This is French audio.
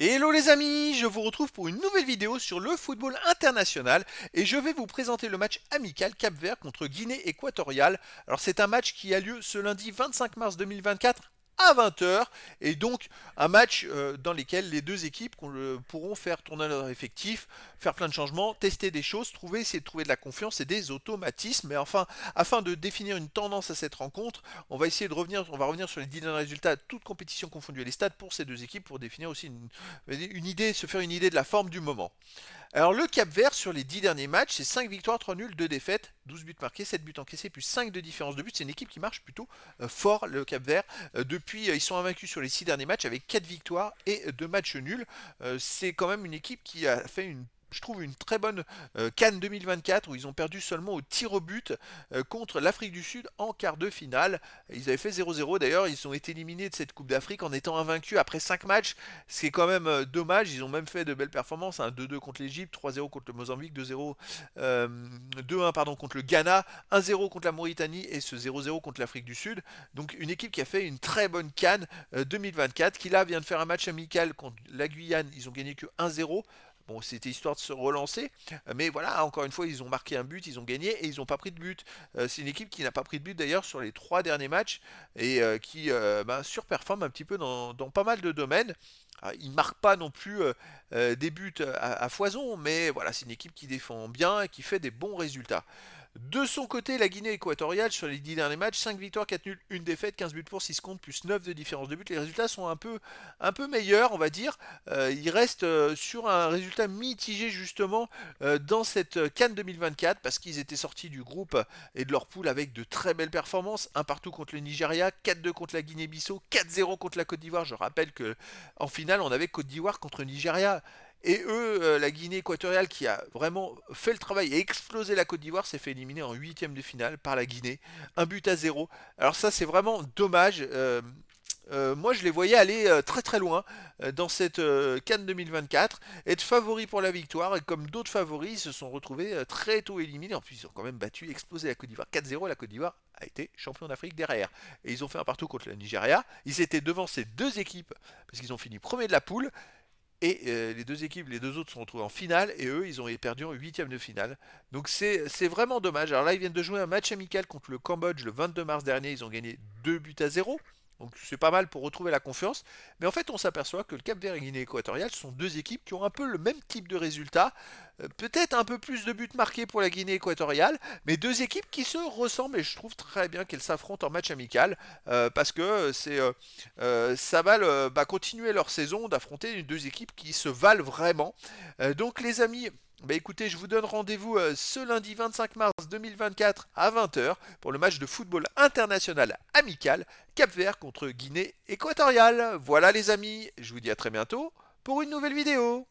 Hello les amis, je vous retrouve pour une nouvelle vidéo sur le football international et je vais vous présenter le match amical Cap-Vert contre Guinée équatoriale. Alors c'est un match qui a lieu ce lundi 25 mars 2024 à 20 h et donc un match dans lequel les deux équipes pourront faire tourner leur effectif, faire plein de changements, tester des choses, essayer de trouver de la confiance et des automatismes. Mais enfin, afin de définir une tendance à cette rencontre, on va revenir sur les 10 derniers résultats, toutes compétitions confondues et les stats pour ces deux équipes pour définir aussi une idée, se faire une idée de la forme du moment. Alors le Cap-Vert sur les 10 derniers matchs, c'est 5 victoires, 3 nuls, 2 défaites, 12 buts marqués, 7 buts encaissés, plus 5 de différence de but. C'est une équipe qui marche plutôt fort, le Cap-Vert. Ils sont invaincus sur les 6 derniers matchs avec 4 victoires et 2 matchs nuls. C'est quand même une équipe qui a fait je trouve une très bonne Cannes 2024 où ils ont perdu seulement au tir au but contre l'Afrique du Sud en quart de finale. Ils avaient fait 0-0 d'ailleurs, ils ont été éliminés de cette Coupe d'Afrique en étant invaincus après 5 matchs, ce qui est quand même dommage. Ils ont même fait de belles performances, un 2-2 contre l'Égypte, 3-0 contre le Mozambique, 2-0, 2-1 pardon, contre le Ghana, 1-0 contre la Mauritanie et ce 0-0 contre l'Afrique du Sud. Donc une équipe qui a fait une très bonne Cannes 2024, qui là vient de faire un match amical contre la Guyane, ils ont gagné que 1-0. Bon, c'était histoire de se relancer, mais voilà, encore une fois, ils ont marqué un but, ils ont gagné et ils n'ont pas pris de but. C'est une équipe qui n'a pas pris de but d'ailleurs sur les 3 derniers matchs et qui surperforme un petit peu dans pas mal de domaines. Ils ne marquent pas non plus des buts à foison, mais voilà, c'est une équipe qui défend bien et qui fait des bons résultats. De son côté, la Guinée équatoriale, sur les 10 derniers matchs, 5 victoires, 4 nuls, 1 défaite, 15 buts pour, 6 contre, plus 9 de différence de but. Les résultats sont un peu meilleurs, on va dire. Ils restent sur un résultat mitigé, justement, dans cette Cannes 2024, parce qu'ils étaient sortis du groupe et de leur poule avec de très belles performances. Un partout contre le Nigeria, 4-2 contre la Guinée-Bissau, 4-0 contre la Côte d'Ivoire. Je rappelle que en finale, on avait Côte d'Ivoire contre Nigeria. Et eux, la Guinée équatoriale qui a vraiment fait le travail et explosé la Côte d'Ivoire s'est fait éliminer en huitième de finale par la Guinée. Un but à zéro. Alors ça c'est vraiment dommage. Moi je les voyais aller très très loin dans cette Cannes 2024, être favoris pour la victoire et comme d'autres favoris ils se sont retrouvés très tôt éliminés. En plus ils ont quand même battu, explosé la Côte d'Ivoire 4-0. La Côte d'Ivoire a été champion d'Afrique derrière. Et ils ont fait un partout contre le Nigeria. Ils étaient devant ces deux équipes parce qu'ils ont fini premier de la poule. Et les deux autres sont retrouvés en finale et eux, ils ont perdu en huitième de finale. Donc c'est vraiment dommage. Alors là, ils viennent de jouer un match amical contre le Cambodge le 22 mars dernier. Ils ont gagné 2 buts à zéro. Donc c'est pas mal pour retrouver la confiance. Mais en fait, on s'aperçoit que le Cap-Vert et Guinée équatoriale sont deux équipes qui ont un peu le même type de résultat. Peut-être un peu plus de buts marqués pour la Guinée équatoriale, mais deux équipes qui se ressemblent et je trouve très bien qu'elles s'affrontent en match amical parce que ça va continuer leur saison d'affronter deux équipes qui se valent vraiment. Donc les amis, bah écoutez, je vous donne rendez-vous ce lundi 25 mars 2024 à 20 h pour le match de football international amical Cap-Vert contre Guinée équatoriale. Voilà les amis, je vous dis à très bientôt pour une nouvelle vidéo.